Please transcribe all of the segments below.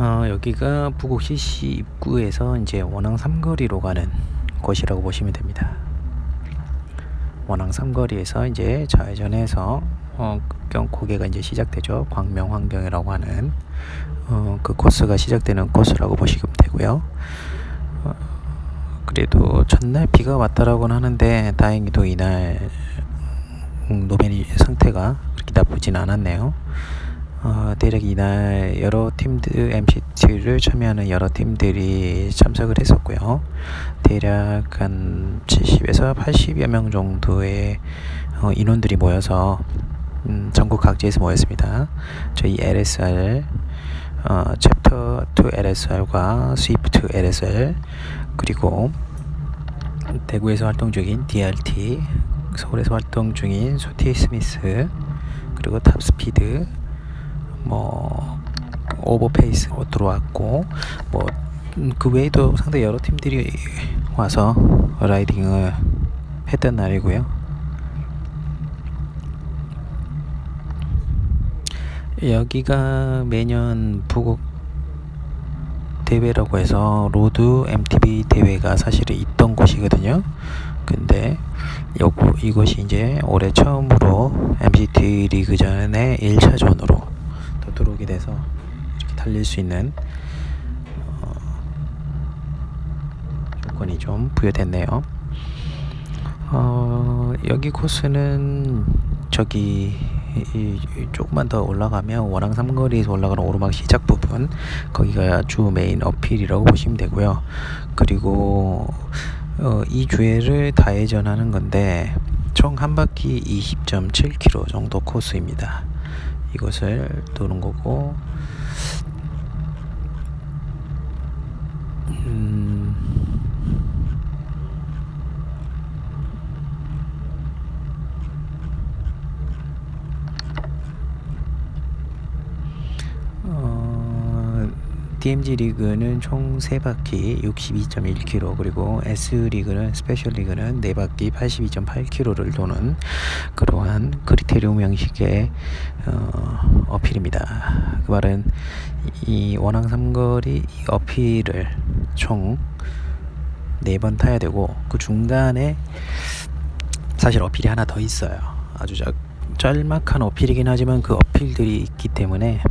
여기가 부곡 CC 입구에서 이제 원앙 삼거리로 가는 곳이라고 보시면 됩니다. 원앙 삼거리에서 이제 좌회전해서 고개가 이제 시작되죠. 광명환경이라고 하는 그 코스가 시작되는 코스라고 보시면 되고요. 그래도 전날 비가 왔다라고는 하는데 다행히도 이날 노면이 상태가 그렇게 나쁘진 않았네요. 대략 이날 여러 팀들 MCT를 참여하는 여러 팀들이 참석을 했었고요. 대략 한 70에서 80여 명 정도의 인원들이 모여서 전국 각지에서 모였습니다. 저희 LSR 챕터 2 LSR과 스위프트 LSR 그리고 대구에서 활동 중인 DRT, 서울에서 활동 중인 소티 스미스, 그리고 탑스피드, 오버페이스 들어왔고, 그 외에도 상당히 여러 팀들이 와서 라이딩을 했던 날이고요. 여기가 매년 부곡 대회라고 해서 로드 MTB 대회가 사실은 있던 곳이거든요. 근데 이것이 이제 올해 처음으로 MCT 리그전의 1차전으로 또 들어오게 돼서 이렇게 달릴 수 있는 조건이 좀 부여됐네요. 여기 코스는 조금만 더 올라가면 원앙 삼거리에서 올라가는 오르막 시작 부분, 거기가 주 메인 어필이라고 보시면 되고요. 그리고 이 주회를 다회전하는 건데 총 한 바퀴 20.7km 정도 코스입니다. 이것을 도는 거고, DMG 리그는 총 3바퀴 62.1km, 그리고 S리그는 스페셜 리그는 4바퀴 82.8km를 도는 그러한 크리테리움 형식의 어필입니다. 그 말은 이 원앙 삼거리 어필을 총 4번 타야 되고, 그 중간에 사실 어필이 하나 더 있어요. 아주 짤막한 어필이긴 하지만 그 어필들이 있기 때문에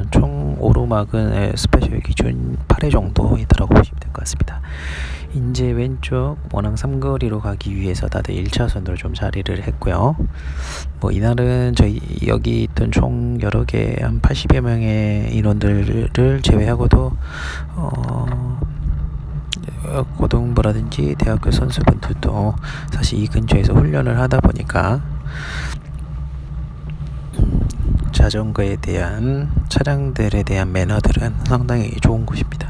총 오르막은 스페셜 기준 8회 정도 있다고 보시면 될 것 같습니다. 이제 왼쪽 원앙 삼거리로 가기 위해서 다들 1차선으로 좀 자리를 했고요. 이날은 저희 여기 있던 총 여러 개 한 80여 명의 인원들을 제외하고도 고등부라든지 대학교 선수분들도 사실 이 근처에서 훈련을 하다 보니까 자전거에 대한, 차량들에 대한 매너들은 상당히 좋은 곳입니다.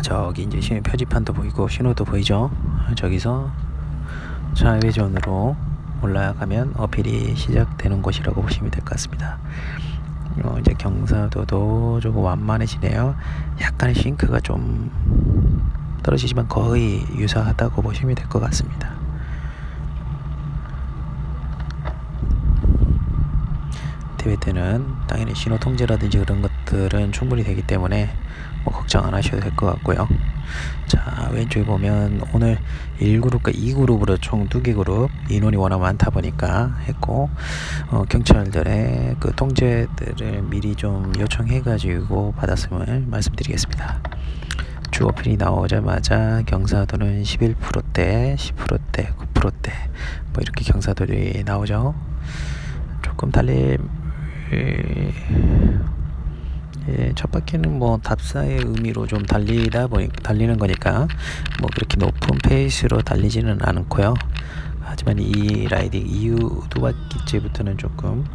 저기 이제 표지판도 보이고 신호도 보이죠. 저기서 좌회전으로 올라가면 어필이 시작되는 곳이라고 보시면 될 것 같습니다. 이제 경사도도 조금 완만해지네요. 약간의 싱크가 좀 떨어지지만 거의 유사하다고 보시면 될 것 같습니다. 대회 때는 당연히 신호 통제라든지 그런 것들은 충분히 되기 때문에 걱정 안 하셔도 될 것 같고요. 자, 왼쪽에 보면 오늘 1그룹과 2그룹으로 총 2개 그룹 인원이 워낙 많다 보니까 했고, 경찰들의 그 통제들을 미리 좀 요청해가지고 받았음을 말씀드리겠습니다. 주 어필이 나오자마자 경사도는 11%대, 10%대, 9%대 이렇게 경사도들이 나오죠. 조금 첫 바퀴는 답사의 의미로 좀 달리는 거니까 그렇게 높은 페이스로 달리지는 않고요. 하지만 이 라이딩 이후 2바퀴째부터는 조금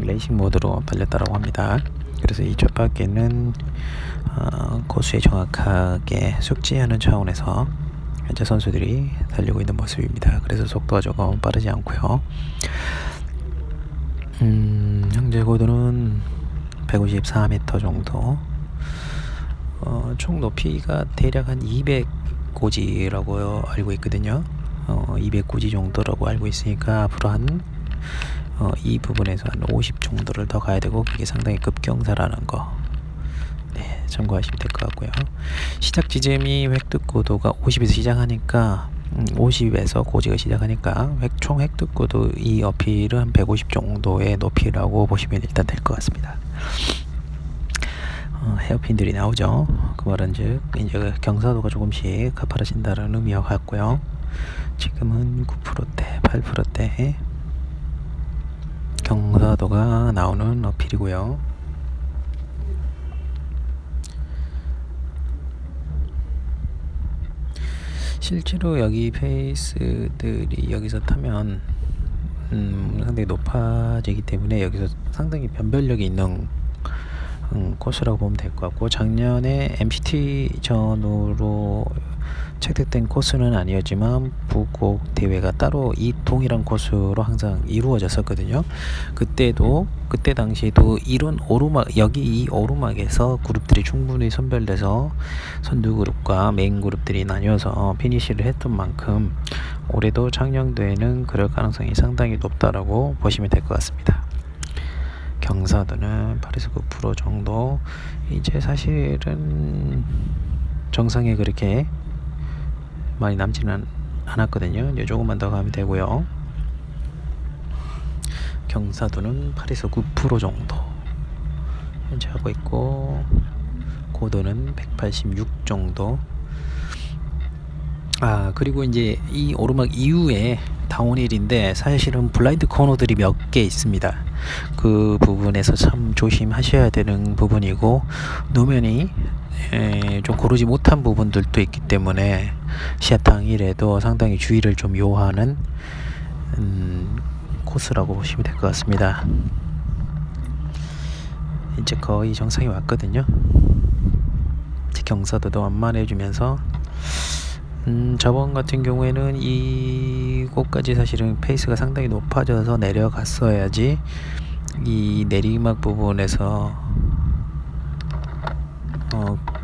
레이싱 모드로 달렸다고 합니다. 그래서 이 첫 바퀴는 코스에 정확하게 숙지하는 차원에서 현재 선수들이 달리고 있는 모습입니다. 그래서 속도가 조금 빠르지 않고요. 현재 고도는 154m 정도, 총 높이가 대략 한 200고지라고 알고 있거든요. 209G 정도라고 알고 있으니까 앞으로 이 부분에서 한 50 정도를 더 가야 되고, 그게 상당히 급경사라는 거, 네, 참고하시면 될 것 같고요. 시작 지점이 획득 고도가 50에서 시작하니까 50에서 고지가 시작하니까 총 획득 고도 이 어필은 한 150 정도의 높이라고 보시면 일단 될 것 같습니다. 헤어핀들이 나오죠. 그 말은 즉 이제 경사도가 조금씩 가파라진다는 의미와 같고요. 지금은 9%대, 8%대 경사도가 나오는 어필이고요. 실제로 여기 페이스들이 여기서 타면 상당히 높아지기 때문에 여기서 상당히 변별력이 있는 코스라고 보면 될 것 같고, 작년에 MCT 전후로 채택된 코스는 아니었지만 부곡 대회가 따로 이 동일한 코스로 항상 이루어졌었거든요. 그때 당시에도 이런 오르막, 여기 이 오르막에서 그룹들이 충분히 선별돼서 선두 그룹과 메인 그룹들이 나뉘어서 피니시를 했던 만큼 올해도 창녕대회는 그럴 가능성이 상당히 높다라고 보시면 될 것 같습니다. 경사도는 8에서 9% 정도. 이제 사실은 정상에 그렇게 많이 남지는 않았거든요. 이제 조금만 더 가면 되고요. 경사도는 8에서 9% 정도 현재 하고 있고, 고도는 186 정도. 그리고 이제 이 오르막 이후에 다운힐인데 사실은 블라인드 코너들이 몇 개 있습니다. 그 부분에서 참 조심하셔야 되는 부분이고, 노면이 좀 고르지 못한 부분들도 있기 때문에 시합 당일에도 상당히 주의를 좀 요하는 코스라고 보시면 될 것 같습니다. 이제 거의 정상에 왔거든요. 경사도도 완만해지면서 저번 같은 경우에는 이곳까지 사실은 페이스가 상당히 높아져서 내려갔어야지 이 내리막 부분에서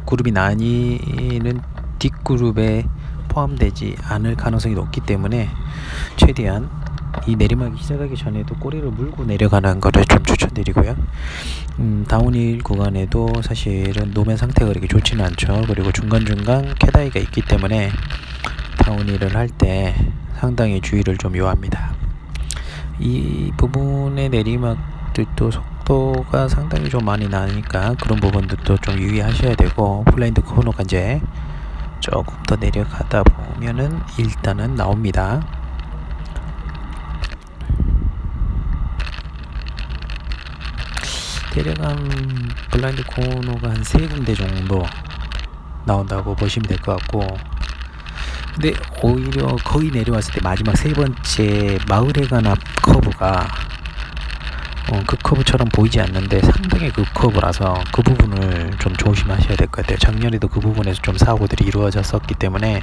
그룹이 나뉘는 뒷그룹에 포함되지 않을 가능성이 높기 때문에 최대한 이 내리막이 시작하기 전에도 꼬리를 물고 내려가는 거를 좀 추천드리고요. 다운힐 구간에도 사실은 노면 상태가 그렇게 좋지는 않죠. 그리고 중간중간 캐다이가 있기 때문에 다운힐을 할 때 상당히 주의를 좀 요합니다. 이 부분의 내리막들도 속도가 상당히 좀 많이 나니까 그런 부분들도 좀 유의하셔야 되고, 블라인드 코너가 이제 조금 더 내려가다 보면은 일단은 나옵니다. 대략 한 블라인드 코너가 한 3군데 정도 나온다고 보시면 될 것 같고, 근데 오히려 거의 내려왔을 때 마지막 3번째 마을에 간 앞 커브가 그 커브처럼 보이지 않는데 상당히 그 커브라서 그 부분을 좀 조심하셔야 될 것 같아요. 작년에도 그 부분에서 좀 사고들이 이루어졌었기 때문에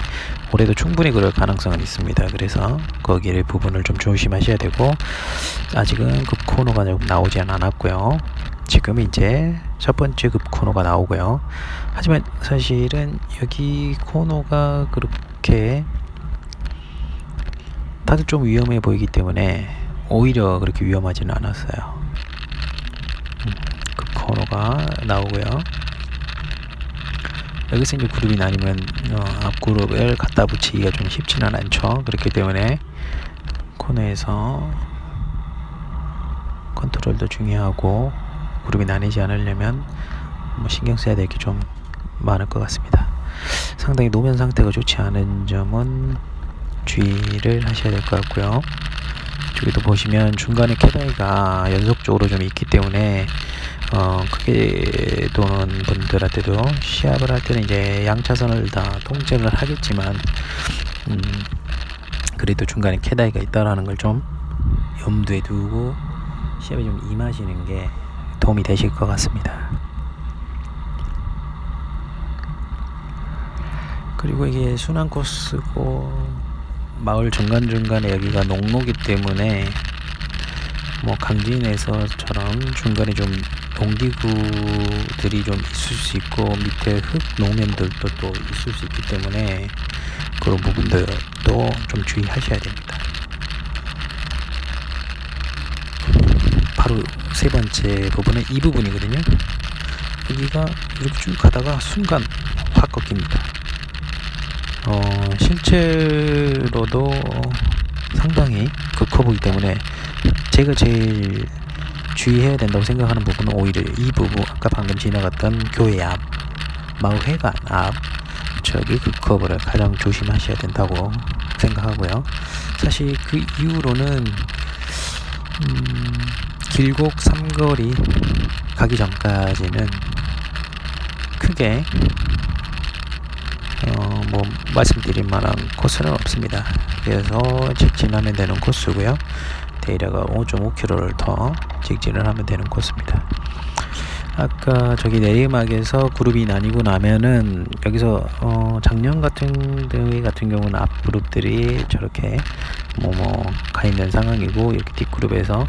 올해도 충분히 그럴 가능성은 있습니다. 그래서 거기를 부분을 좀 조심하셔야 되고, 아직은 급 코너가 나오지 않았고요. 지금 이제 첫 번째 급 코너가 나오고요. 하지만 사실은 여기 코너가 그렇게 다들 좀 위험해 보이기 때문에 오히려 그렇게 위험하지는 않았어요. 급 코너가 나오고요. 여기서 이제 그룹이 나뉘면 앞 그룹을 갖다 붙이기가 좀 쉽지는 않죠. 그렇기 때문에 코너에서 컨트롤도 중요하고, 그룹이 나뉘지 않으려면 신경 써야 될 게 좀 많을 것 같습니다. 상당히 노면 상태가 좋지 않은 점은 주의를 하셔야 될 것 같고요. 여기도 보시면 중간에 캐다이가 연속적으로 좀 있기 때문에 크게 도는 분들한테도 시합을 할 때는 이제 양차선을 다 통제를 하겠지만 그래도 중간에 캐다이가 있다라는 걸 좀 염두에 두고 시합에 좀 임하시는 게 도움이 되실 것 같습니다. 그리고 이게 순환 코스고 마을 중간중간에 여기가 농로기 때문에 뭐 강진에서처럼 중간에 좀 농기구들이 좀 있을 수 있고 밑에 흙 노면들도 또 있을 수 있기 때문에 그런 부분들도 좀 주의하셔야 됩니다. 바로 세 번째 부분은 이 부분이거든요. 여기가 이렇게 쭉 가다가 순간 확 꺾입니다. 실제로도 상당히 극커보기 때문에 제가 제일 주의해야 된다고 생각하는 부분은 오히려 이 부분, 아까 방금 지나갔던 교회 앞, 마을회관 앞, 저기 극커브를 가장 조심하셔야 된다고 생각하고요. 사실 그 이후로는 길곡 삼거리 가기 전까지는 크게 뭐 말씀드릴 만한 코스는 없습니다. 그래서 직진하면 되는 코스고요. 대략 5.5km를 더 직진을 하면 되는 코스입니다. 아까 저기 내리막에서 그룹이 나뉘고 나면은 여기서 작년 같은 경우는 앞 그룹들이 저렇게 가 있는 상황이고, 여기 뒷 그룹에서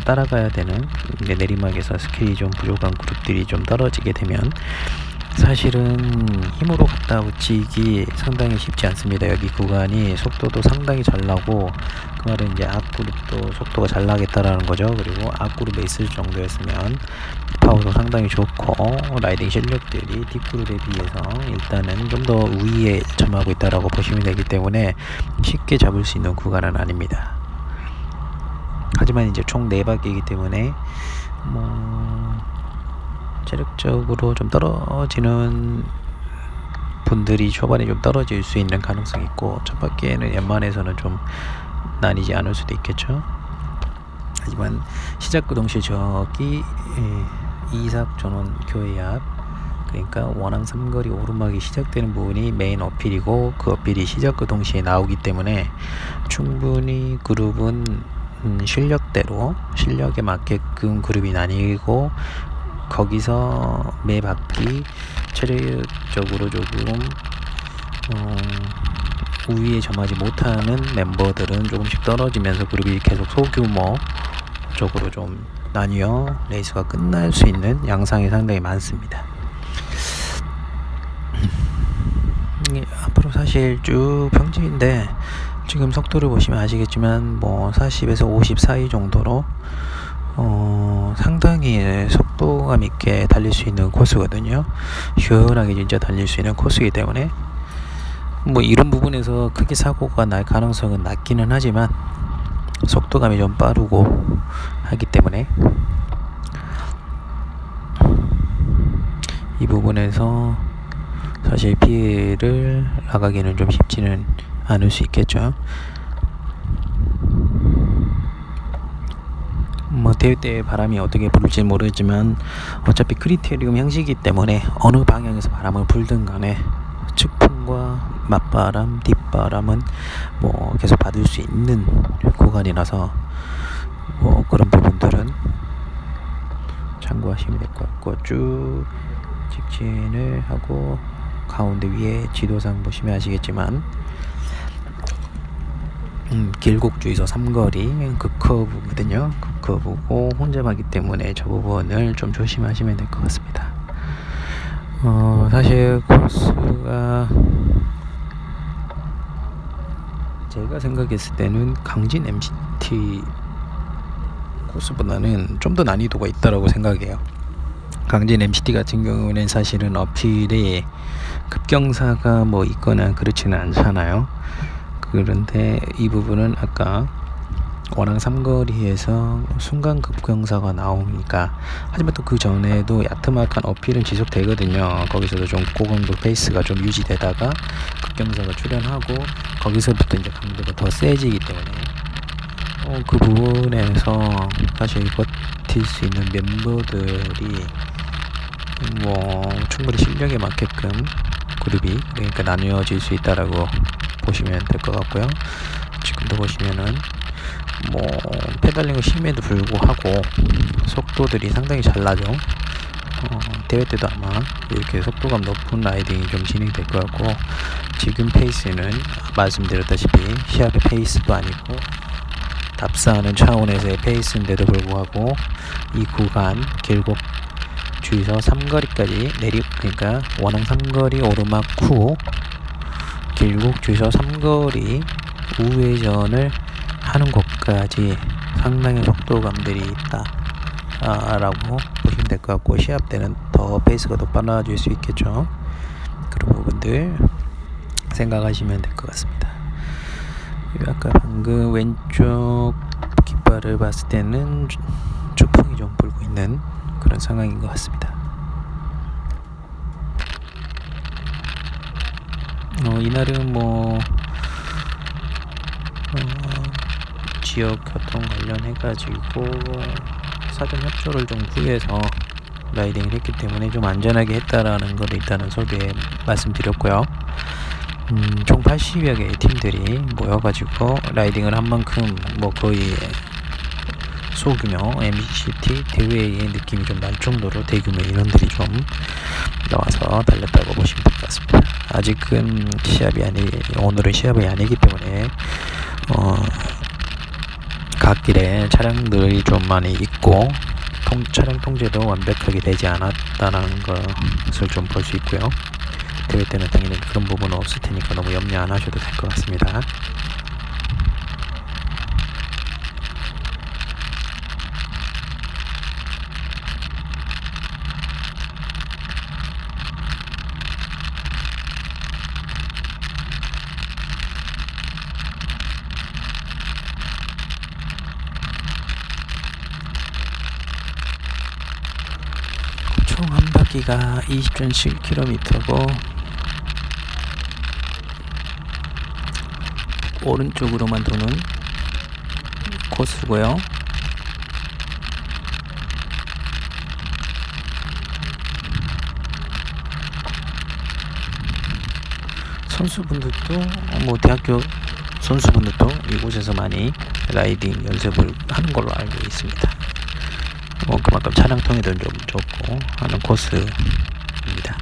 따라가야 되는 내리막에서 스킬이 좀 부족한 그룹들이 좀 떨어지게 되면 사실은 힘으로 갖다 붙이기 상당히 쉽지 않습니다. 여기 구간이 속도도 상당히 잘 나고, 그 말은 이제 앞그룹도 속도가 잘 나겠다라는 거죠. 그리고 앞그룹에 있을 정도였으면 파워도 상당히 좋고 라이딩 실력들이 뒷그룹에 비해서 일단은 좀 더 우위에 점하고 있다라고 보시면 되기 때문에 쉽게 잡을 수 있는 구간은 아닙니다. 하지만 이제 총 4바퀴이기 때문에 체력적으로 좀 떨어지는 분들이 초반에 좀 떨어질 수 있는 가능성이 있고, 첫 바퀴에는 웬만해서는 좀 나뉘지 않을 수도 있겠죠. 하지만 시작과 동시에 저기 이삭 전원 교회 앞, 그러니까 원앙 삼거리 오르막이 시작되는 부분이 메인 어필이고, 그 어필이 시작과 동시에 나오기 때문에 충분히 그룹은 실력대로 실력에 맞게끔 그룹이 나뉘고, 거기서 매 바퀴 체력적으로 조금 우위에 점하지 못하는 멤버들은 조금씩 떨어지면서 그룹이 계속 소규모 쪽으로 좀 나뉘어 레이스가 끝날 수 있는 양상이 상당히 많습니다. 앞으로 사실 쭉 평지인데, 지금 속도를 보시면 아시겠지만 40에서 50 사이 정도로 상당히 속도감 있게 달릴 수 있는 코스거든요. 시원하게 진짜 달릴 수 있는 코스이기 때문에 이런 부분에서 크게 사고가 날 가능성은 낮기는 하지만 속도감이 좀 빠르고 하기 때문에 이 부분에서 사실 피해를 나가기는 좀 쉽지는 않을 수 있겠죠. 대회 때 바람이 어떻게 불지 모르지만 어차피 크리테리움 형식이기 때문에 어느 방향에서 바람을 불든 간에 측풍과 맞바람, 뒷바람은 계속 받을 수 있는 구간이라서 그런 부분들은 참고하시면 될 것 같고, 쭉 직진을 하고 가운데 위에 지도상 보시면 아시겠지만 길곡 주의소 삼거리 극커브거든요. 극커브고 혼잡하기 때문에 저 부분을 좀 조심하시면 될 것 같습니다. 사실 코스가 제가 생각했을 때는 강진 MCT 코스보다는 좀 더 난이도가 있다라고 생각해요. 강진 MCT 같은 경우는 사실은 어필이 급경사가 있거나 그렇지는 않잖아요. 그런데 이 부분은 아까 원앙 삼거리에서 순간 급경사가 나오니까, 하지만 또 그 전에도 야트막한 어필은 지속되거든요. 거기서도 좀 고강도 페이스가 좀 유지되다가 급경사가 출현하고, 거기서부터 이제 강도가 더 세지기 때문에 그 부분에서 사실 버틸 수 있는 멤버들이 충분히 실력에 맞게끔 그룹이 그러니까 나뉘어질 수 있다라고 보시면 될 것 같고요. 지금도 보시면은 페달링을 심에도 불구하고 속도들이 상당히 잘 나죠. 대회 때도 아마 이렇게 속도감 높은 라이딩이 좀 진행될 것 같고, 지금 페이스는 말씀드렸다시피 시합의 페이스도 아니고 답사하는 차원에서의 페이스인데도 불구하고 이 구간 길곡 주의서 삼거리까지 그러니까 원앙 삼거리 오르막 후 길국 주유소 삼거리 우회전을 하는 곳까지 상당히 속도감들이 있다 라고 보시면 될 것 같고, 시합 때는 더 페이스가 더 빨라질 수 있겠죠. 그런 부분들 생각하시면 될 것 같습니다. 아까 방금 왼쪽 깃발을 봤을 때는 추풍이 좀 불고 있는 그런 상황인 것 같습니다. 이날은 지역 교통 관련해 가지고 사전 협조를 좀 구해서 라이딩을 했기 때문에 좀 안전하게 했다라는 걸 일단은 소개 말씀드렸고요. 총 80여 개의 팀들이 모여가지고 라이딩을 한 만큼 거의 소규모 MCT 대회의 느낌이 좀 날 정도로 대규모 인원들이 좀 나와서 달렸다고 보시면 될 것 같습니다. 아직은 오늘은 시합이 아니기 때문에 갓길에 차량들이 좀 많이 있고 차량 통제도 완벽하게 되지 않았다는 것을 좀 볼 수 있고요. 대회 때는 당연히 그런 부분은 없을 테니까 너무 염려 안 하셔도 될 것 같습니다. 총 한 바퀴가 20.7km고 오른쪽으로만 도는 코스고요. 선수분들도 대학교 선수분들도 이곳에서 많이 라이딩 연습을 하는 걸로 알고 있습니다. 그만큼 차량 통해도 좀 좋고 하는 코스입니다.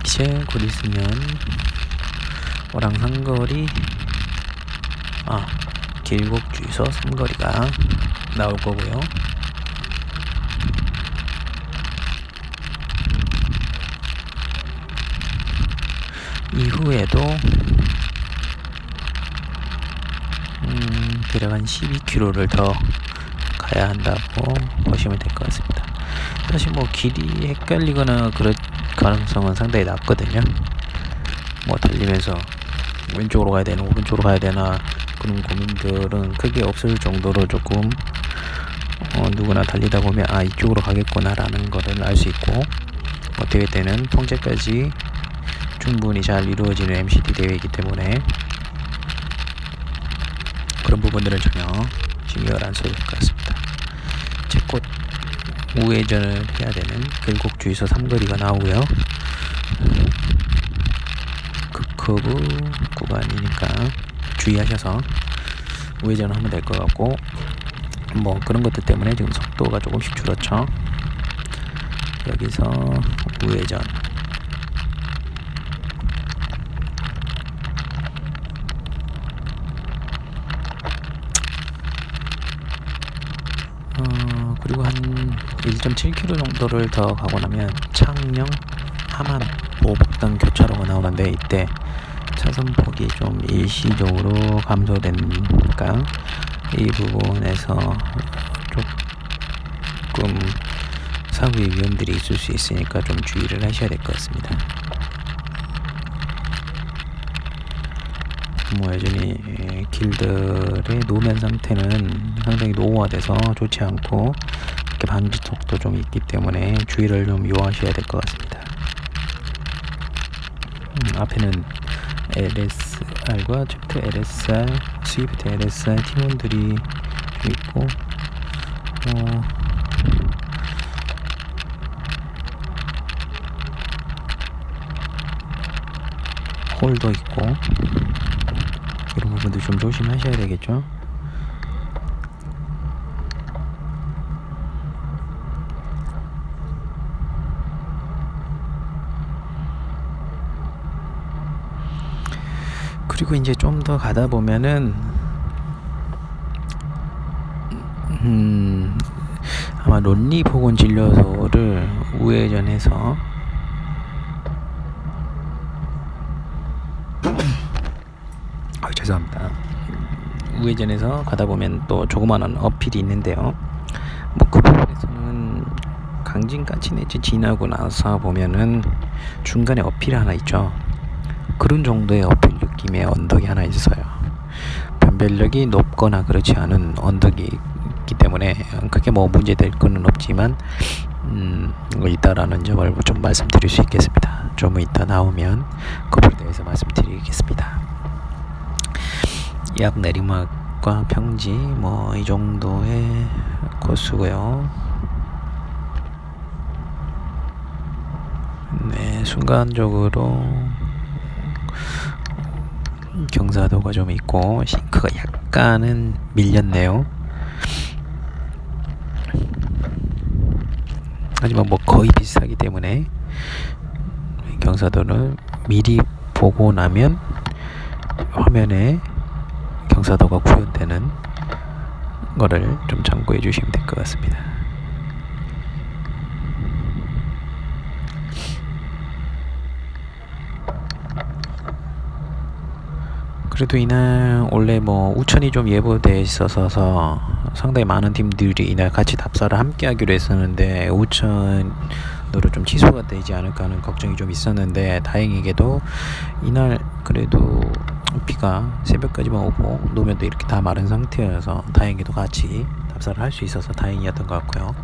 이제 곧 있으면 오랑산거리 길국 주유소 삼거리가 나올 거고요. 이후에도 대략 한 12km를 더 가야 한다고 보시면 될 것 같습니다. 사실 길이 헷갈리거나 그럴 가능성은 상당히 낮거든요. 달리면서 왼쪽으로 가야 되나 오른쪽으로 가야 되나 그런 고민들은 크게 없을 정도로 조금 누구나 달리다 보면 이쪽으로 가겠구나 라는 거를 알 수 있고, 대회 때는 통제까지 충분히 잘 이루어지는 MCT 대회이기 때문에 그런 부분들은 전혀 신경을 안 써도 될 것 같습니다. 이제 곧 우회전을 해야 되는 길국 주유소 삼거리가 나오고요. 급커브 구간이니까 주의하셔서 우회전을 하면 될 것 같고, 그런 것들 때문에 지금 속도가 조금씩 줄었죠. 여기서 우회전 그리고 한 1.7km 정도를 더 가고 나면 창녕 하만 보복당 교차로가 나오는데, 이때 차선폭이 좀 일시적으로 감소되니까 이 부분에서 조금 사고의 위험들이 있을 수 있으니까 좀 주의를 하셔야 될 것 같습니다. 여전히 길들의 노면 상태는 상당히 노후화돼서 좋지 않고 이렇게 방지턱도 좀 있기 때문에 주의를 좀 요하셔야 될 것 같습니다. 앞에는 LSR과 ZLSR, 스위프트 LSR 팀원들이 있고 홀도 있고 이런 부분들 좀 조심하셔야 되겠죠. 그리고 이제 좀 더 가다 보면은 아마 논리보건진료소를 우회전해서 죄송합니다. 우회전해서 가다 보면 또 조그마한 어필이 있는데요. 뭐 그 부분에서는 강진까치네지 지나고 나서 보면은 중간에 어필이 하나 있죠. 그런 정도의 어필 느낌의 언덕이 하나 있어요. 변별력이 높거나 그렇지 않은 언덕이 있기 때문에 그게 뭐 문제될 거는 없지만 있다라는 점을 좀 말씀드릴 수 있겠습니다. 좀 이따 나오면 그 부분에 대해서 말씀드리겠습니다. 약 내리막과 평지 뭐 이 정도의 코스고요. 네, 순간적으로 경사도가 좀 있고 싱크가 약간은 밀렸네요. 하지만 뭐 거의 비슷하기 때문에 경사도를 미리 보고 나면 화면에 경사도가 구현되는 거를 좀 참고해 주시면 될 것 같습니다. 그래도 이날 원래 뭐 우천이 좀 예보돼 있어서 상당히 많은 팀들이 이날 같이 답사를 함께 하기로 했었는데 우천으로 좀 취소가 되지 않을까 하는 걱정이 좀 있었는데 다행히게도 이날 그래도 비가 새벽까지만 오고 노면도 이렇게 다 마른 상태여서 다행히도 같이 답사를 할 수 있어서 다행이었던 것 같고요.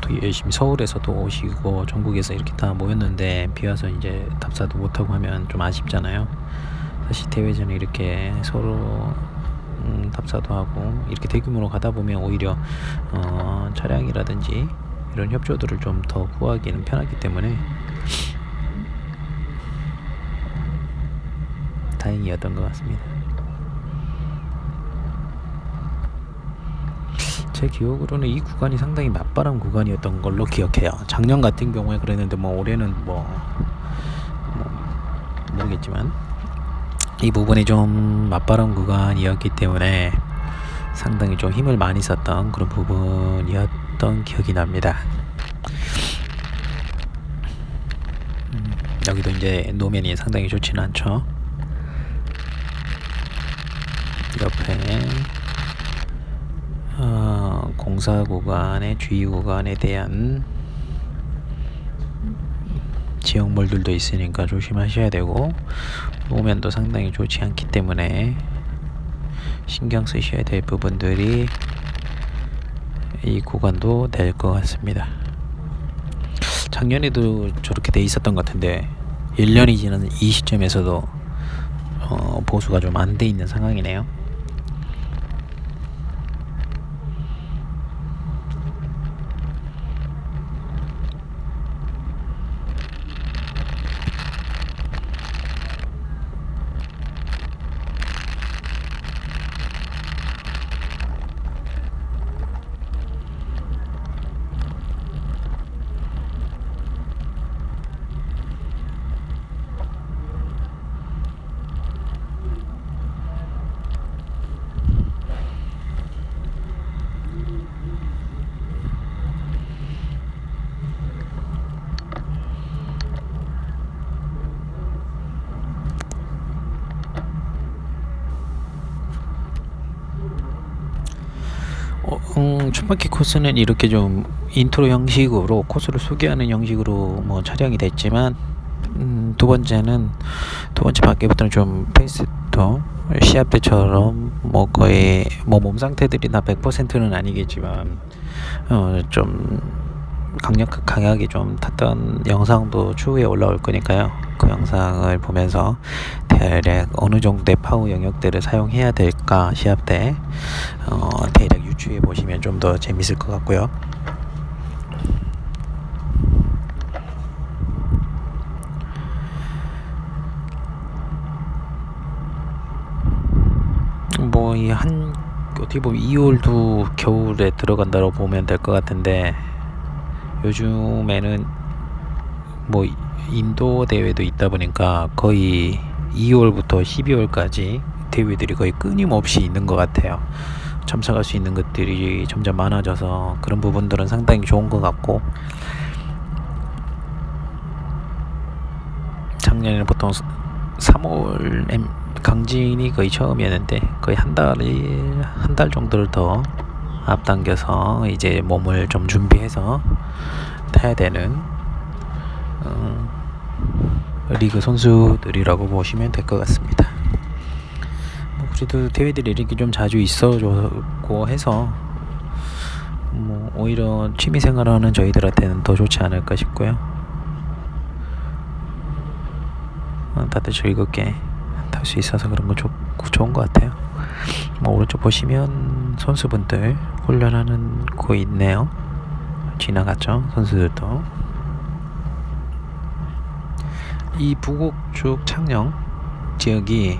또 열심히 서울에서도 오시고 전국에서 이렇게 다 모였는데 비 와서 이제 답사도 못하고 하면 좀 아쉽잖아요. 사실 대회 전에 이렇게 서로 답사도 하고 이렇게 대규모로 가다 보면 오히려 차량이라든지 이런 협조들을 좀 더 구하기는 편하기 때문에 다행이었던 것 같습니다. 제 기억으로는 이 구간이 상당히 맞바람 구간이었던 걸로 기억해요. 작년 같은 경우에 그랬는데 뭐 올해는 뭐 모르겠지만 이 부분이 좀 맞바람 구간이었기 때문에 상당히 좀 힘을 많이 썼던 그런 부분이었던 기억이 납니다. 여기도 이제 노면이 상당히 좋지는 않죠. 옆에 공사 구간의 주의 구간에 대한 지역물들도 있으니까 조심하셔야 되고 노면도 상당히 좋지 않기 때문에 신경 쓰셔야 될 부분들이 이 구간도 될 것 같습니다. 작년에도 저렇게 돼 있었던 것 같은데 1년이 지난 이 시점에서도 보수가 좀 안 돼 있는 상황이네요. 첫 번째 코스는 이렇게 좀 인트로 형식으로 코스를 소개하는 형식으로 뭐 촬영이 됐지만 두 번째 밖에부터는 좀 페이스도 시합 때처럼 뭐 거의 뭐 몸 상태들이 다 100%는 아니겠지만 좀 강하게 좀 탔던 영상도 추후에 올라올 거니까요. 그 영상을 보면서 대략 어느 정도의 파워 영역들을 사용해야 될까 시합 때 대략 유추해 보시면 좀 더 재밌을 것 같고요. 뭐 이 어떻게 보면 2월도 겨울에 들어간다고 보면 될 것 같은데 요즘에는 뭐 인도 대회도 있다 보니까 거의 2월부터 12월까지 대회들이 거의 끊임없이 있는 것 같아요. 참석할 수 있는 것들이 점점 많아져서 그런 부분들은 상당히 좋은 것 같고, 작년에는 보통 3월 강진이 거의 처음이었는데 거의 한 달 정도를 더 앞당겨서 이제 몸을 좀 준비해서 타야 되는 리그 선수들이라고 보시면 될 것 같습니다. 그래도 대회들이 이렇게 좀 자주 있어주고 해서 오히려 취미생활하는 저희들한테는 더 좋지 않을까 싶고요. 다들 즐겁게 탈 수 있어서 그런 거 좋은 것 같아요. 오른쪽 보시면 선수분들 훈련하는 곳 있네요. 지나갔죠, 선수들도. 이 부곡축 창녕 지역이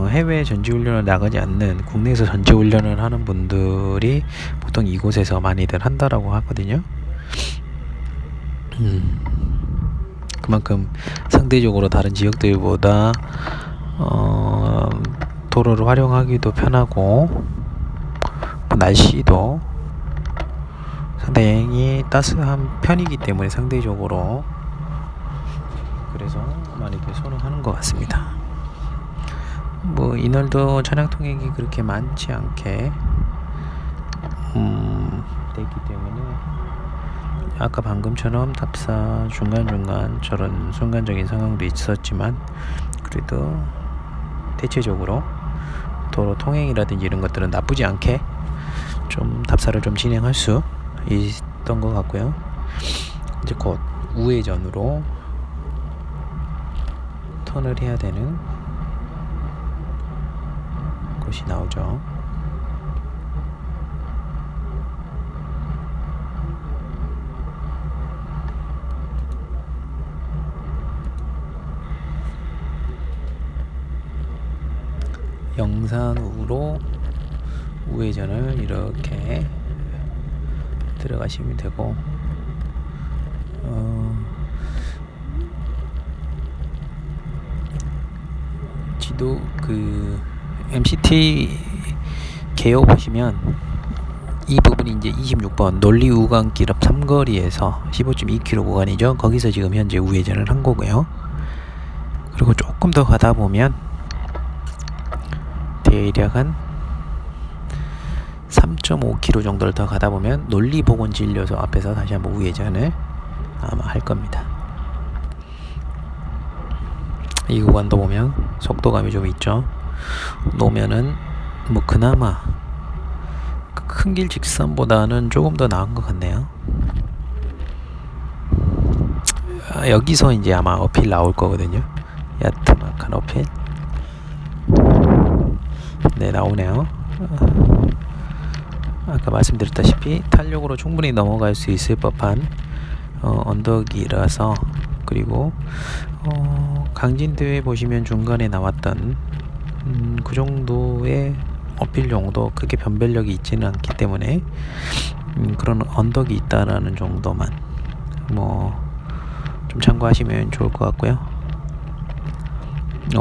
해외 전지훈련을 나가지 않는 국내에서 전지훈련을 하는 분들이 보통 이곳에서 많이들 한다라고 하거든요. 그만큼 상대적으로 다른 지역들보다 도로를 활용하기도 편하고 날씨도 상당히 따스한 편이기 때문에 상대적으로 그래서 많이들 선호하는 것 같습니다. 이날도 차량 통행이 그렇게 많지 않게 되기 때문에 아까 방금처럼 답사 중간중간 저런 순간적인 상황도 있었지만 그래도 대체적으로 도로 통행이라든지 이런 것들은 나쁘지 않게 좀 답사를 좀 진행할 수 있던 것 같고요. 이제 곧 우회전으로 턴을 해야 되는 곳이 나오죠. 영산으로 우회전을 이렇게 들어가시면 되고, 지도 MCT 개요 보시면 이 부분이 이제 26번 논리 우간길 앞 삼거리에서 15.2km 구간이죠. 거기서 지금 현재 우회전을 한 거고요. 그리고 조금 더 가다 보면 대략 한 3.5km 정도를 더 가다 보면 논리보건진료소 앞에서 다시 한번 우회전을 아마 할 겁니다. 이 구간도 보면 속도감이 좀 있죠. 놓으면은 그나마 큰 길 직선보다는 조금 더 나은 것 같네요. 여기서 이제 아마 어필 나올 거거든요. 야트막한 어필. 네, 나오네요. 아까 말씀드렸다시피 탄력으로 충분히 넘어갈 수 있을 법한 언덕이라서, 그리고 강진대회 보시면 중간에 나왔던 그 정도의 어필 정도 크게 변별력이 있지는 않기 때문에 그런 언덕이 있다라는 정도만 좀 참고하시면 좋을 것 같고요.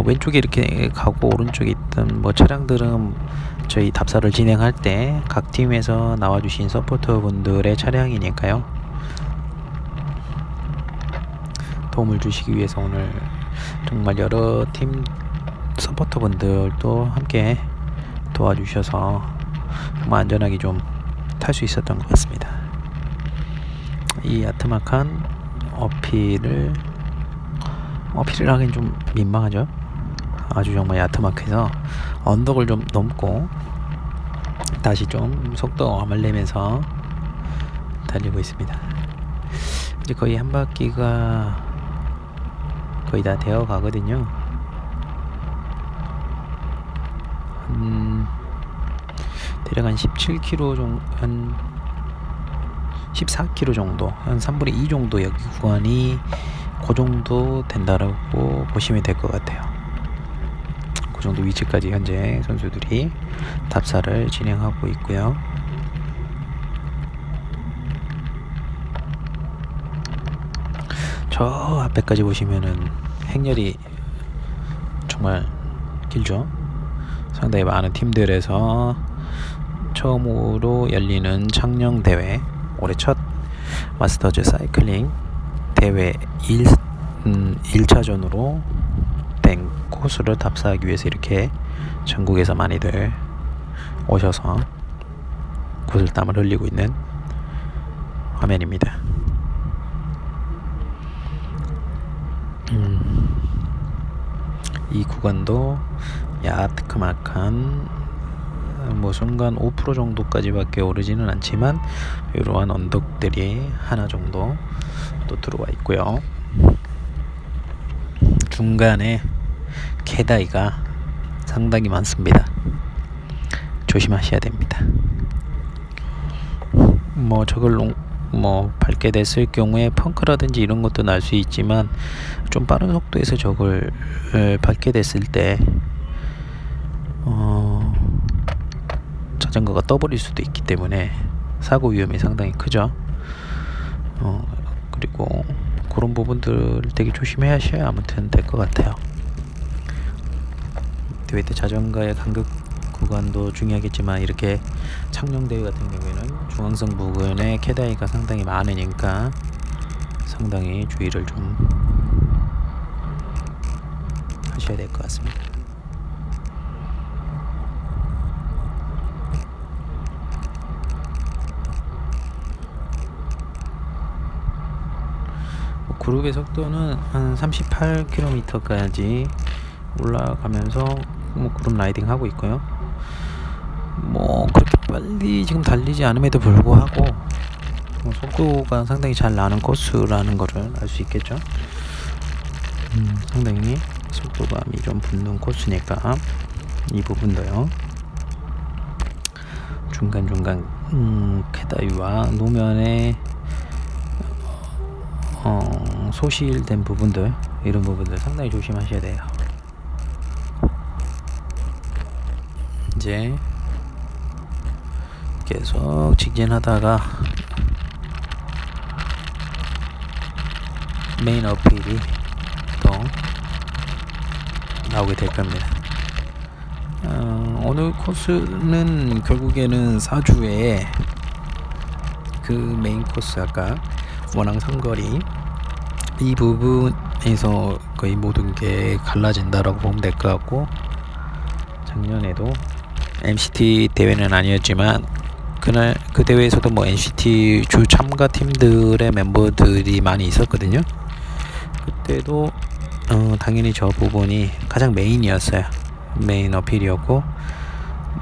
왼쪽에 이렇게 가고 오른쪽에 있던 차량들은 저희 답사를 진행할 때 각 팀에서 나와주신 서포터 분들의 차량이니까요. 도움을 주시기 위해서 오늘 정말 여러 팀 서포터 분들도 함께 도와주셔서 정말 안전하게 좀 탈 수 있었던 것 같습니다. 이 야트막한 어필을 하긴 좀 민망하죠. 아주 정말 야트막해서 언덕을 좀 넘고 다시 좀 속도감을 내면서 달리고 있습니다. 이제 거의 한 바퀴가 거의 다 되어 가거든요. 대략 한 17km 정도, 한 14km 정도, 한 3분의 2 정도 여기 구간이 그 정도 된다라고 보시면 될 것 같아요. 그 정도 위치까지 현재 선수들이 답사를 진행하고 있고요. 저 앞에까지 보시면은 행렬이 정말 길죠. 상당히 많은 팀들에서 처음으로 열리는 창녕 대회, 올해 첫 마스터즈 사이클링 대회 1차전으로 된 코스를 답사하기 위해서 이렇게 전국에서 많이들 오셔서 구슬땀을 흘리고 있는 화면입니다. 이 구간도 야트크막한 순간 5% 정도까지밖에 오르지는 않지만 이러한 언덕들이 하나 정도 또 들어와 있고요. 중간에 계다이가 상당히 많습니다. 조심하셔야 됩니다. 저걸 밟게 됐을 경우에 펑크라든지 이런 것도 날 수 있지만 좀 빠른 속도에서 저걸 밟게 됐을 때 자전거가 떠버릴 수도 있기 때문에 사고 위험이 상당히 크죠. 그리고 그런 부분들 되게 조심하셔야 아무튼 될 것 같아요. 대회 때 자전거의 간격 구간도 중요하겠지만 이렇게 창녕대회 같은 경우에는 중앙선 부근에 캐다이가 상당히 많으니까 상당히 주의를 좀 하셔야 될 것 같습니다. 그룹의 속도는 한 38km까지 올라가면서 그룹 라이딩 하고 있고요. 그렇게 빨리 지금 달리지 않음에도 불구하고 속도가 상당히 잘 나는 코스라는 거를 알 수 있겠죠. 상당히 속도감이 좀 붙는 코스니까 이 부분도요. 중간중간 캐다이와 노면에 소실된 부분들, 이런 부분들 상당히 조심하셔야 돼요. 이제 계속 직진하다가 메인 어필이 또 나오게 될 겁니다. 오늘 코스는 결국에는 사주에 그 메인 코스, 아까 원앙 삼거리 이 부분에서 거의 모든 게 갈라진다라고 보면 될 것 같고, 작년에도 MCT 대회는 아니었지만 그날 그 대회에서도 NCT 주 참가 팀들의 멤버들이 많이 있었거든요. 그때도 당연히 저 부분이 가장 메인이었어요. 메인 어필이었고,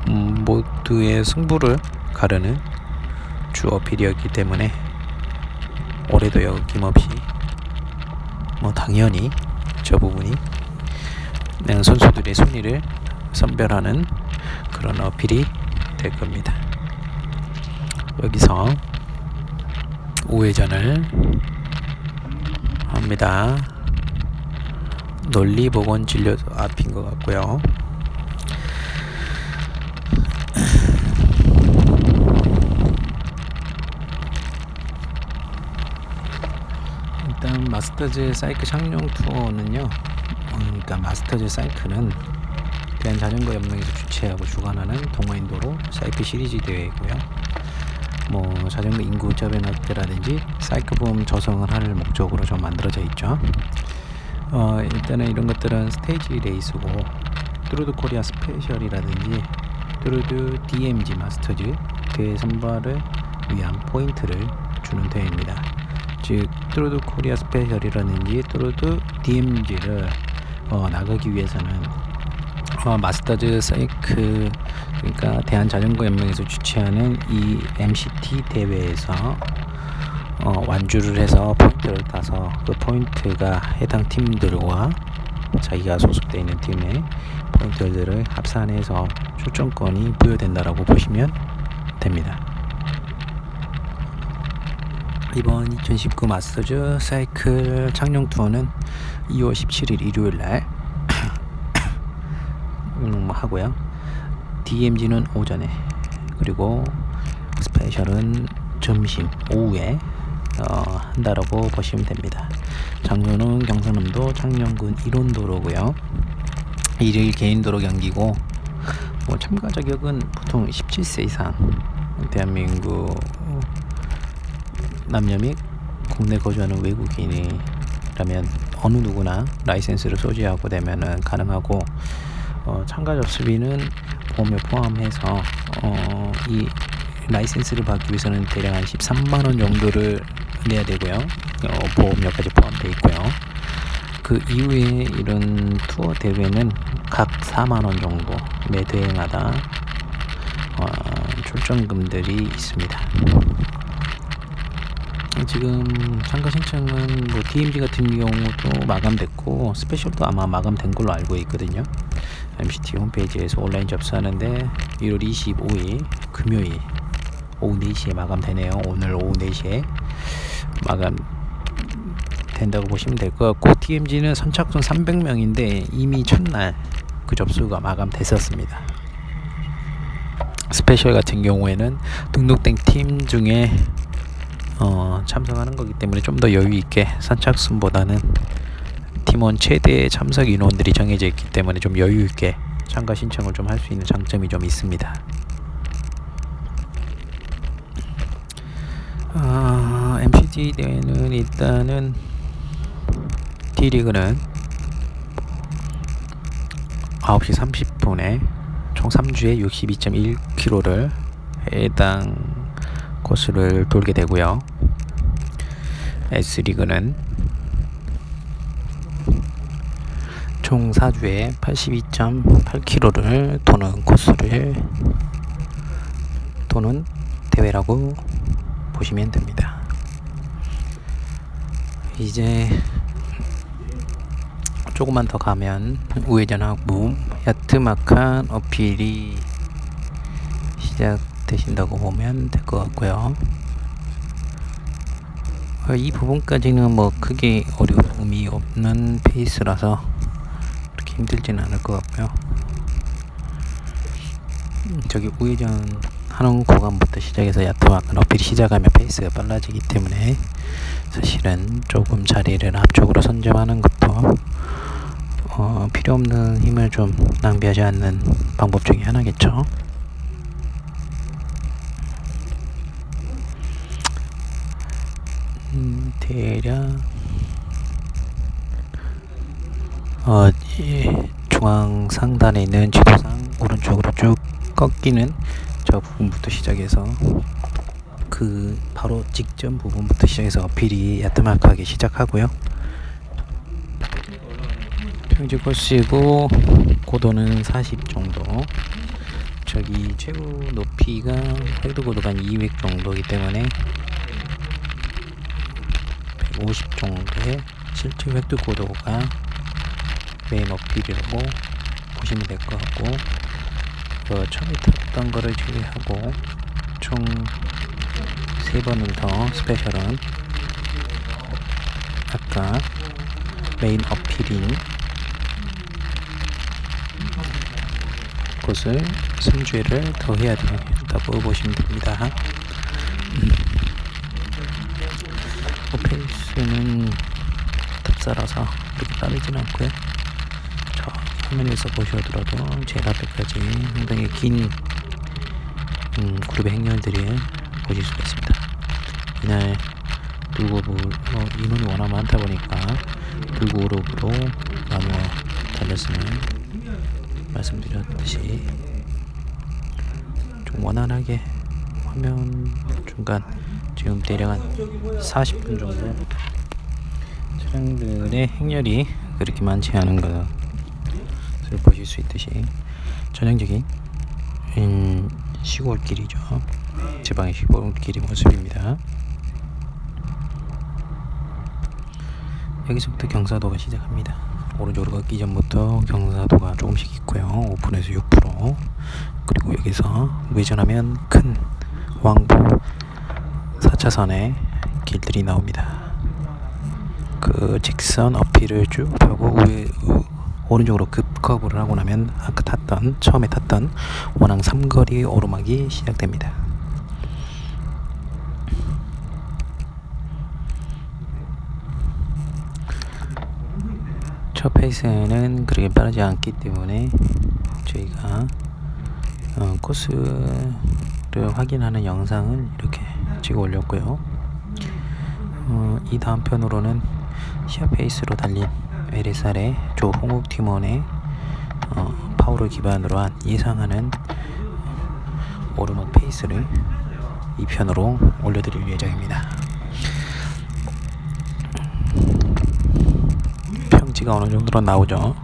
모두의 승부를 가르는 주 어필이었기 때문에 올해도 여김없이 당연히 저 부분이 선수들의 순위를 선별하는 그런 어필이 될 겁니다. 여기서 우회전을 합니다. 논리보건진료소 앞인 것 같고요. 일단 마스터즈 사이클 창녕 투어는요, 그러니까 마스터즈 사이클은 대한자전거연맹에서 주최하고 주관하는 동호인도로 사이클 시리즈 대회이고요. 자전거 인구 저변 확대라든지 사이클붐 조성을 할 목적으로 좀 만들어져 있죠. 일단은 이런 것들은 스테이지 레이스고, 뚜루드 코리아 스페셜이라든지 뚜루드 DMG 마스터즈 대회 선발을 위한 포인트를 주는 대회입니다. 즉 뚜루드 코리아 스페셜이라든지 뚜루드 DMG를 나가기 위해서는 마스터즈 사이클, 그러니까 대한자전거연맹에서 주최하는 이 MCT 대회에서 완주를 해서 포인트를 따서 그 포인트가 해당 팀들과 자기가 소속되어 있는 팀의 포인트들을 합산해서 출전권이 부여된다라고 보시면 됩니다. 이번 2019 마스터즈 사이클 창녕 투어는 2월 17일 일요일날 하고요. DMG는 오전에, 그리고 스페셜은 점심 오후에 한다라고 보시면 됩니다. 장소는 경상남도 창녕군 일원도로고요. 1일 개인도로 경기고 뭐 참가 자격은 보통 17세 이상 대한민국 남녀 및 국내 거주하는 외국인이라면 어느 누구나 라이센스를 소지하고 되면은 가능하고, 참가 접수비는 보험료 포함해서 이 라이센스를 받기 위해서는 대략 한 13만 원 정도를 내야 되고요. 보험료까지 포함되어 있고요. 그 이후에 이런 투어 대회는 각 4만 원 정도 매 대회마다 출전금들이 있습니다. 지금 참가 신청은 뭐 DMZ 같은 경우도 마감됐고 스페셜도 아마 마감된 걸로 알고 있거든요. MCT 홈페이지에서 온라인 접수하는데 1월 25일 금요일 오후 4시에 마감되네요. 오늘 오후 4시에 마감 된다고 보시면 될 것 같고, DMZ는 선착순 300명인데 이미 첫날 그 접수가 마감됐었습니다. 스페셜 같은 경우에는 등록된 팀 중에 참석하는 거기 때문에 좀 더 여유 있게, 선착순보다는 팀원 최대 참석 인원들이 정해져 있기 때문에 좀 여유 있게 참가 신청을 좀 할 수 있는 장점이 좀 있습니다. MCT 대회는 일단은 D리그는 9시 30분에 총 3주에 62.1km를 해당 코스를 돌게 되고요. S리그는 총 4주에 82.8km를 도는 코스를 도는 대회라고 보시면 됩니다. 이제 조금만 더 가면 우회전하고 야트막한 어필이 시작되신다고 보면 될 것 같고요. 이 부분까지는 뭐 크게 어려움이 없는 페이스라서 그렇게 힘들지는 않을 것 같고요. 저기 우회전 하는 구간부터 시작해서 야트막한 어필이 시작하면 페이스가 빨라지기 때문에 사실은 조금 자리를 앞쪽으로 선점하는 것도 필요 없는 힘을 좀 낭비하지 않는 방법 중에 하나겠죠. 대략 중앙 상단에 있는 지도상 오른쪽으로 쭉 꺾이는 저 부분부터 시작해서 그 바로 직전 부분부터 시작해서 어필이 야트막하게 시작하고요. 평지 코스이고 고도는 40 정도. 저기 최고 높이가 획도 고도가 한 200 정도이기 때문에 150 정도의 실제 획도 고도가 메인 어필이라고 보시면 될 것 같고, 처음에 탔던 거를 제외하고 총 3번을 더 스페셜은 아까 메인 어필인 곳을 3주회를 더 해야 된다고 보시면 됩니다. 페이스는 탑사라서 그렇게 빠르진 않고요. 저 화면에서 보셔더라도 제일 앞에까지 상당히 긴 그룹의 행렬들이 보실 수가 있습니다. 이날 불그룹 인원이 워낙 많다 보니까 불그룹으로 나누어 달렸음을 말씀드렸듯이 좀 원활하게 화면 중간 지금 대략 한 40분 정도 차량들의 행렬이 그렇게 많지 않은 것을 보실 수 있듯이 전형적인 시골길이죠. 지방의 시골길의 모습입니다. 여기서부터 경사도가 시작합니다. 오른쪽으로 걷기 전부터 경사도가 조금씩 있고요. 5%에서 6%. 그리고 여기서 우회전하면 큰 왕복 4차선의 길들이 나옵니다. 그 직선 어필을 쭉 펴고 오른쪽으로 급커브를 하고 나면 아까 처음에 탔던 원앙 3거리 오르막이 시작됩니다. 첫 페이스는 그렇게 빠르지 않기 때문에 저희가 코스를 확인하는 영상을 이렇게 찍어 올렸고요. 이 다음 편으로는 시합 페이스로 달린 LSR의 조홍욱 팀원의 파워를 기반으로 한 예상하는 오르막 페이스를 이 편으로 올려드릴 예정입니다. 평지가 어느 정도로 나오죠.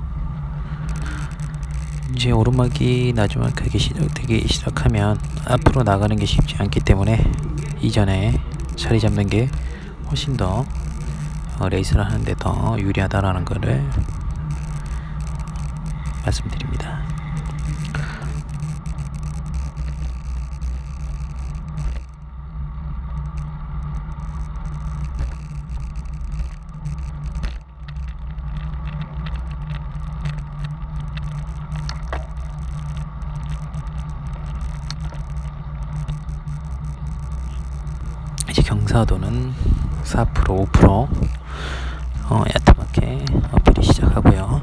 이제 오르막이 나지막하게 시작되기 시작하면 앞으로 나가는 게 쉽지 않기 때문에 이전에 자리 잡는 게 훨씬 더 레이스를 하는데 더 유리하다라는 것을 말씀드립니다. 이제 경사도는 4%, 5% 얕게 어필이 시작하고요.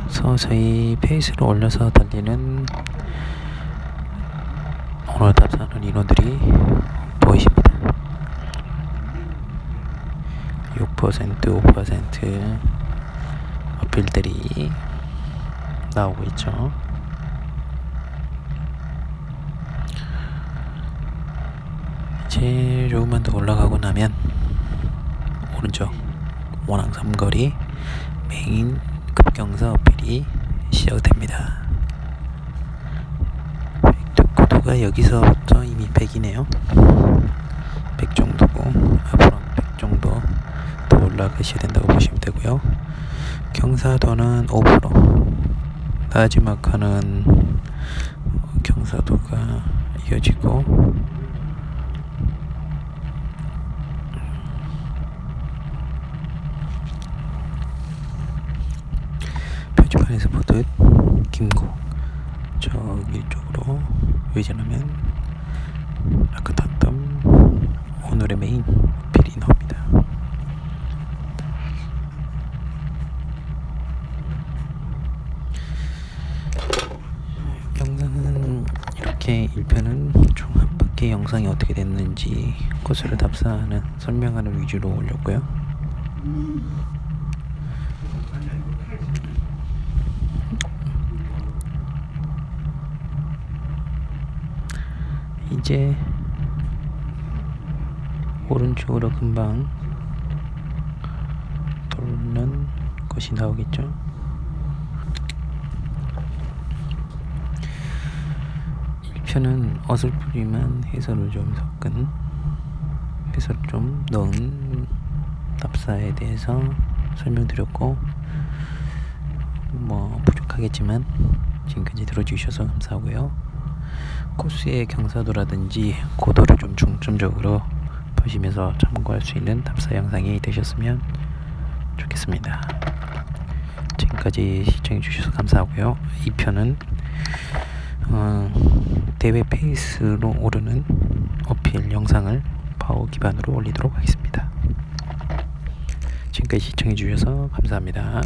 서서히 페이스를 올려서 달리는 오늘 답사하는 인원들이 보이십니다. 6%, 5% 어필들이 나오고 있죠. 이제 조금만 더 올라가고 나면 오른쪽 원앙 삼거리 메인 급경사 어필이 시작됩니다. 고도가 여기서부터 이미 100이네요. 100 정도고 앞으로 100 정도 더 올라가셔야 된다고 보시면 되고요. 경사도는 5%, 나지막하는 경사도가 이어지고 표지판에서 보듯 김곡 저기 쪽으로 회전하면 아까 탔던 오늘의 메인 필이 나옵니다. 영상은 이렇게 1편은 총 한 바퀴 영상이 어떻게 됐는지 코스를 답사하는 설명하는 위주로 올렸고요. 이제 오른쪽으로 금방 돌는 것이 나오겠죠. 편은 어설프지만 해설을 좀 섞은 해설 좀 넣은 답사에 대해서 설명드렸고 부족하겠지만 지금까지 들어주셔서 감사하고요. 코스의 경사도라든지 고도를 좀 중점적으로 보시면서 참고할 수 있는 답사 영상이 되셨으면 좋겠습니다. 지금까지 시청해주셔서 감사하고요. 이 편은 대회 페이스로 오르는 어필 영상을 파워 기반으로 올리도록 하겠습니다. 지금까지 시청해주셔서 감사합니다.